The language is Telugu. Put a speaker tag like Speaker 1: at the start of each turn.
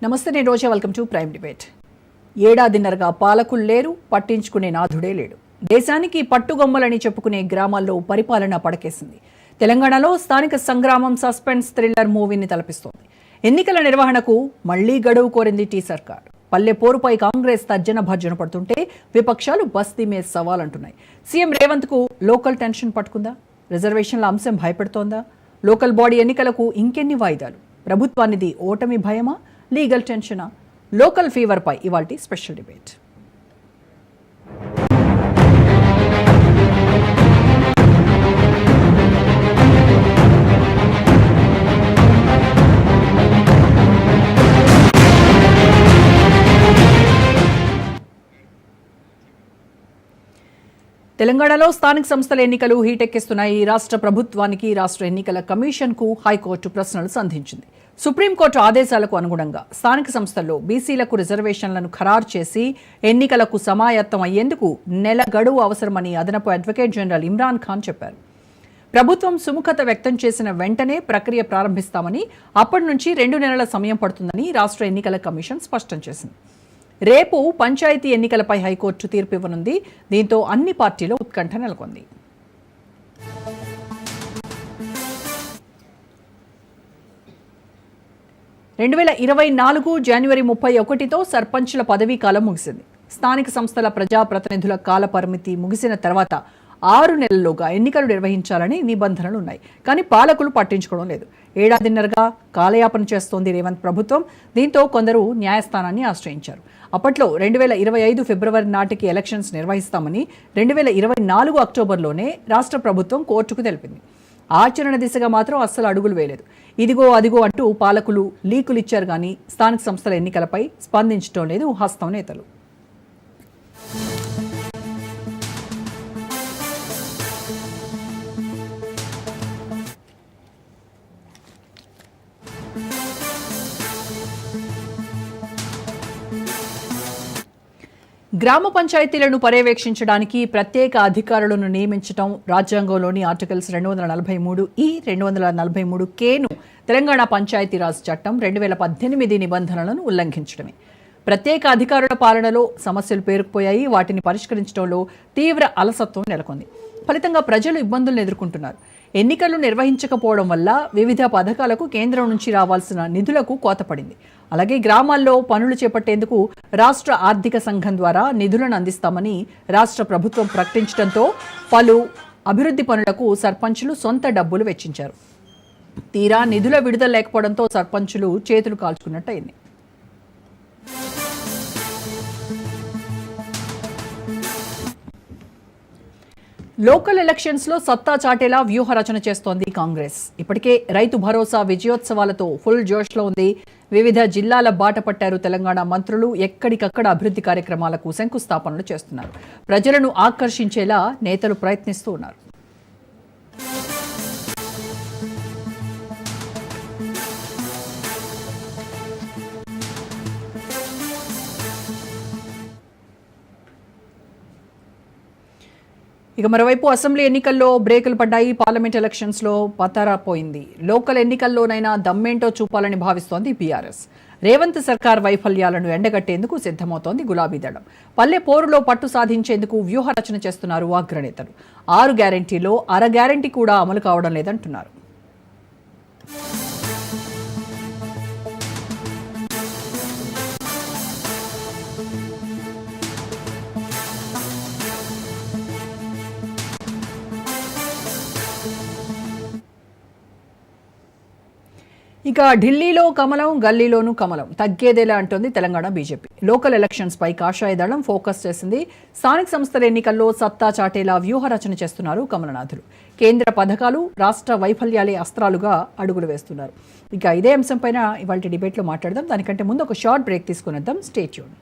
Speaker 1: నమస్తే, నేను Roja. Welcome to Prime Debate. ఏడాదిన్నరగా పాలకులు లేరు, పట్టించుకునే నాథుడే లేడు. దేశానికి పట్టుగొమ్మలని చెప్పుకునే గ్రామాల్లో పరిపాలన పడకేసింది. తెలంగాణలో స్థానిక సంగ్రామం సస్పెన్స్ థ్రిల్లర్ మూవీని తలపిస్తోంది. ఎన్నికల నిర్వహణకు మళ్లీ గడువు కోరింది టీ సర్కార్. పల్లె పోరుపై కాంగ్రెస్ తర్జన భర్జన పడుతుంటే విపక్షాలు బస్తీ మీద సవాలంటున్నాయి. సీఎం రేవంత్ కు లోకల్ టెన్షన్ పట్టుకుందా? రిజర్వేషన్ల అంశం భయపెడుతోందా? లోకల్ బాడీ ఎన్నికలకు ఇంకెన్ని వాయిదాలు? ప్రభుత్వానిది ఓటమి భయమా, లీగల్ టెన్షనా? లోకల్ ఫీవర్ పై ఇవాల్టి స్పెషల్ డిబేట్. తెలంగాణలో స్థానిక సంస్థల ఎన్నికలు హీటెక్కిస్తున్నాయి. రాష్ట్ర ప్రభుత్వానికి, రాష్ట్ర ఎన్నికల కమిషన్ కు హైకోర్టు ప్రశ్నలు సంధించింది. సుప్రీంకోర్టు ఆదేశాలకు అనుగుణంగా స్థానిక సంస్థల్లో బీసీలకు రిజర్వేషన్లను ఖరారు చేసి ఎన్నికలకు సమాయత్తం అయ్యేందుకు నెల గడువు అవసరమని అదనపు అడ్వకేట్ జనరల్ ఇమ్రాన్ ఖాన్ చెప్పారు. ప్రభుత్వం సుముఖత వ్యక్తం చేసిన వెంటనే ప్రక్రియ ప్రారంభిస్తామని, అప్పటి నుంచి 2 నెలల సమయం పడుతుందని రాష్ట్ర ఎన్నికల కమిషన్ స్పష్టం చేసింది. రేపు పంచాయతీ ఎన్నికలపై హైకోర్టు తీర్పు ఇవ్వనుంది. దీంతో అన్ని పార్టీలో ఉత్కంఠ నెలకొంది. జనవరి 31తో సర్పంచ్ల పదవీ కాలం ముగిసింది. స్థానిక సంస్థల ప్రజాప్రతినిధుల కాల పరిమితి ముగిసిన తర్వాత 6 నెలల్లోగా ఎన్నికలు నిర్వహించాలని నిబంధనలు ఉన్నాయి. కానీ పాలకులు పట్టించుకోవడం లేదు. ఏడాదిన్నరగా కాలయాపన చేస్తోంది రేవంత్ ప్రభుత్వం. దీంతో కొందరు న్యాయస్థానాన్ని ఆశ్రయించారు. అప్పట్లో 2025 ఫిబ్రవరి నాటికి ఎలక్షన్స్ నిర్వహిస్తామని 2024 అక్టోబర్లోనే రాష్ట్ర ప్రభుత్వం కోర్టుకు తెలిపింది. ఆచరణ దిశగా మాత్రం అస్సలు అడుగులు వేయలేదు. ఇదిగో అదిగో అంటూ పాలకులు లీకులు ఇచ్చారు కానీ స్థానిక సంస్థల ఎన్నికలపై స్పందించడం లేదు హస్తం నేతలు. గ్రామ పంచాయతీలను పర్యవేక్షించడానికి ప్రత్యేక అధికారులను నియమించడం రాజ్యాంగంలోని ఆర్టికల్స్ 243 243 తెలంగాణ పంచాయతీరాజ్ చట్టం 2018 నిబంధనలను ఉల్లంఘించడమే. ప్రత్యేక అధికారుల పాలనలో సమస్యలు పేరుకుపోయాయి. వాటిని పరిష్కరించడంలో తీవ్ర అలసత్వం నెలకొంది. ఫలితంగా ప్రజలు ఇబ్బందులను ఎదుర్కొంటున్నారు. ఎన్నికలు నిర్వహించకపోవడం వల్ల వివిధ పథకాలకు కేంద్రం నుంచి రావాల్సిన నిధులకు కోత పడింది. అలాగే గ్రామాల్లో పనులు చేపట్టేందుకు రాష్ట్ర ఆర్థిక సంఘం ద్వారా నిధులను అందిస్తామని రాష్ట్ర ప్రభుత్వం ప్రకటించడంతో పలు అభివృద్ధి పనులకు సర్పంచులు సొంత డబ్బులు వెచ్చించారు. తీరా నిధుల విడుదల లేకపోవడంతో సర్పంచులు చేతులు కాల్చుకున్నట్టయింది. లోకల్ ఎలక్షన్స్ లో సత్తా చాటేలా వ్యూహ రచన చేస్తోంది కాంగ్రెస్. ఇప్పటికే రైతు భరోసా విజయోత్సవాలతో ఫుల్ జోష్లో ఉంది. వివిధ జిల్లాల బాట పట్టారు తెలంగాణ మంత్రులు. ఎక్కడికక్కడ అభివృద్ధి కార్యక్రమాలకు శంకుస్థాపనలు చేస్తున్నారు. ప్రజలను ఆకర్షించేలా నేతలు ప్రయత్నిస్తూ ఉన్నారు. ఇక మరోవైపు అసెంబ్లీ ఎన్నికల్లో బ్రేకులు పడ్డాయి. పార్లమెంట్ ఎలక్షన్స్ లో పతరపోయింది. లోకల్ ఎన్నికల్లోనైనా దమ్మేంటో చూపాలని భావిస్తోంది బీఆర్ఎస్. రేవంత్ సర్కార్ వైఫల్యాలను ఎండగట్టేందుకు సిద్ధమవుతోంది గులాబీ దళం. పల్లె పోరులో పట్టు సాధించేందుకు వ్యూహ రచన చేస్తున్నారు అగ్రనేతలు. 6 గ్యారెంటీలో అర గ్యారెంటీ కూడా అమలు కావడం లేదంటున్నారు. ఇక ఢిల్లీలో కమలం, గల్లీలోనూ కమలం తగ్గేదేలా అంటోంది తెలంగాణ బీజేపీ. లోకల్ ఎలక్షన్స్ పై కాషాయ దళం ఫోకస్ చేసింది. స్థానిక సంస్థల ఎన్నికల్లో సత్తా చాటేలా వ్యూహ రచన చేస్తున్నారు కమలనాథులు. కేంద్ర పథకాలు, రాష్ట్ర వైఫల్యాలే అస్త్రాలుగా అడుగులు వేస్తున్నారు. ఇక ఇదే అంశంపైన ఇవాళ డిబేట్లో మాట్లాడదాం. దానికంటే ముందు ఒక షార్ట్ బ్రేక్ తీసుకునేద్దాం. Stay tune.